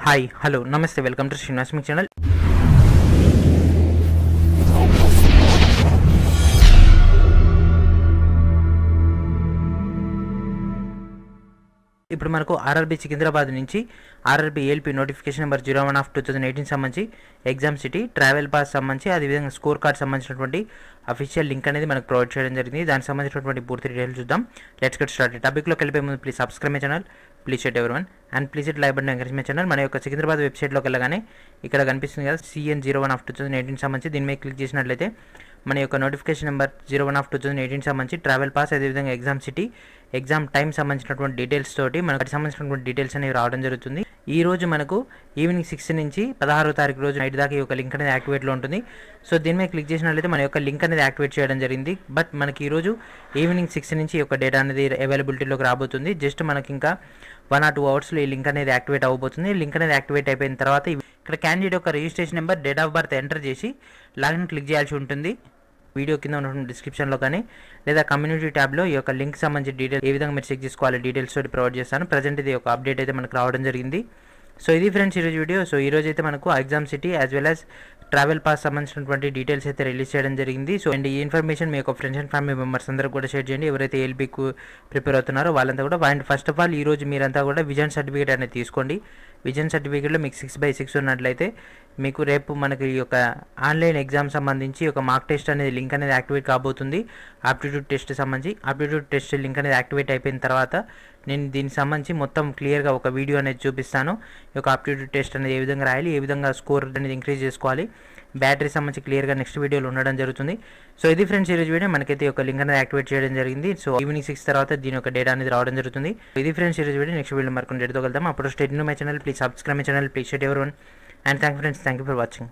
Hi hello నమస్తే welcome to Srinivas me channel. ఇప్పుడు మనకు ఆర్ఆర్బీ సికింద్రాబాద్ నుంచి ఆర్ఆర్బీ ఏఎల్పీ నోటిఫికేషన్ నెంబర్ 01/2018 సంబంధించి ఎగ్జామ్ సిటీ ట్రావెల్ పాస్ సంబంధించి అదేవిధంగా స్కోర్ కార్డ్ సంబంధించినటువంటి అఫీషియల్ లింక్ అనేది మనకు ప్రొవైడ్ చేయడం జరిగింది. దానికి సంబంధించినటువంటి పూర్తి డీటెయిల్స్ చూద్దాం. Let's get start. టాపిక్లోకి వెళ్ళిపోయే ముందు please subscribe my channel, please share everyone and please it like button encourage my channel. మన యొక్క సికింద్రాబాద్ వెబ్సైట్లోకి వెళ్ళగానే ఇక్కడ కనిపిస్తుంది కదా CN 01/2018 సంబంధించి దీని మీద క్లిక్ చేసినట్లయితే మన యొక్క నోటిఫికేషన్ నెంబర్ 01/2018 సంబంధించి ట్రావెల్ పాస్ అదేవిధంగా ఎగ్జామ్ సిటీ ఎగ్జామ్ టైం సంబంధించినటువంటి డీటెయిల్స్ తోటి మనకు సంబంధించినటువంటి డీటెయిల్స్ అనేవి రావడం జరుగుతుంది. ఈ రోజు మనకు ఈవినింగ్ 6 నుంచి 16వ తారీఖు రోజు నైట్ దాకా ఈ యొక్క లింక్ అనేది యాక్టివేట్లో ఉంటుంది. సో దీని మీద క్లిక్ చేసినట్లయితే మన యొక్క లింక్ అనేది యాక్టివేట్ చేయడం జరిగింది. బట్ మనకి ఈరోజు ఈవినింగ్ 6 నుంచి ఈ యొక్క డేటా అనేది అవైలబిలిటీలోకి రాబోతుంది. జస్ట్ మనకి ఇంకా 1 or 2 అవర్స్లో ఈ లింక్ అనేది యాక్టివేట్ అవబోతుంది. లింక్ అనేది యాక్టివేట్ అయిపోయిన తర్వాత ఇక్కడ క్యాండిడేట్ యొక్క registration number, date of birth enter చేసి లాగిన్ క్లిక్ చేయాల్సి ఉంటుంది. వీడియో కింద ఉన్నటువంటి డిస్క్రిప్షన్లో కానీ లేదా కమ్యూనిటీ ట్యాబ్లో ఈ యొక్క లింక్ సంబంధించి డీటెయిల్స్ ఏ విధంగా మీరు చెక్ చేసుకోవాలి డీటెయిల్స్ తోటి ప్రొవైడ్ చేస్తాను. ప్రజెంట్ ఇది ఒక అప్డేట్ అయితే మనకు రావడం జరిగింది. సో ఇది ఫ్రెండ్స్ ఈరోజు వీడియో. సో ఈరోజు అయితే మనకు exam city as well as travel pass సంబంధించినటువంటి డీటెయిల్స్ అయితే రిలీజ్ చేయడం జరిగింది. సో అండ్ ఈ ఇన్ఫర్మేషన్ మీ యొక్క ఫ్రెండ్స్ అండ్ ఫ్యామిలీ మెంబర్స్ అందరూ కూడా షేర్ చేయండి. ఎవరైతే ఏఎల్బీకు ప్రిపేర్ అవుతున్నారో వాళ్ళంతా కూడా. అండ్ ఫస్ట్ ఆఫ్ ఆల్ ఈరోజు మీరంతా కూడా విజన్ సర్టిఫికేట్ అనేది తీసుకోండి. విజన్ సర్టిఫికేట్లో మీకు 6/6 ఉన్నట్లయితే మీకు రేపు మనకి ఈ యొక్క ఆన్లైన్ ఎగ్జామ్ సంబంధించి ఒక మార్క్ టెస్ట్ అనేది లింక్ అనేది యాక్టివేట్ కాబోతుంది. ఆప్టిట్యూడ్ టెస్ట్ సంబంధించి ఆప్టిట్యూడ్ టెస్ట్ లింక్ అనేది యాక్టివేట్ అయిపోయిన తర్వాత నేను దీనికి సంబంధించి మొత్తం క్లియర్గా ఒక వీడియో అనేది చూపిస్తాను. ఈ యొక్క ఆప్టిట్యూడ్ టెస్ట్ అనేది ఏ విధంగా రాయాలి, ఏ విధంగా స్కోర్ అనేది ఇంక్రీజ్ చేసుకోవాలి, బ్యాటరీ సంబంధించి క్లియర్గా నెక్స్ట్ వీడియోలో ఉండడం జరుగుతుంది. సో ఇది ఫ్రెండ్స్ ఈరోజు వీడియో. మనకైతే ఒక లింక్ అనేది యాక్టివేట్ చేయడం జరిగింది. సో ఈవినింగ్ 6 తర్వాత దీని యొక్క డేటా అనేది రావడం జరుగుతుంది. ఇది ఫ్రెండ్స్ ఈరోజు వీడియో. నెక్స్ట్ వీడియో మరికొన్ని డేటాతో వెళ్దాం. అప్పుడు state my channel, please subscribe my channel, please share everyone and thank you for watching.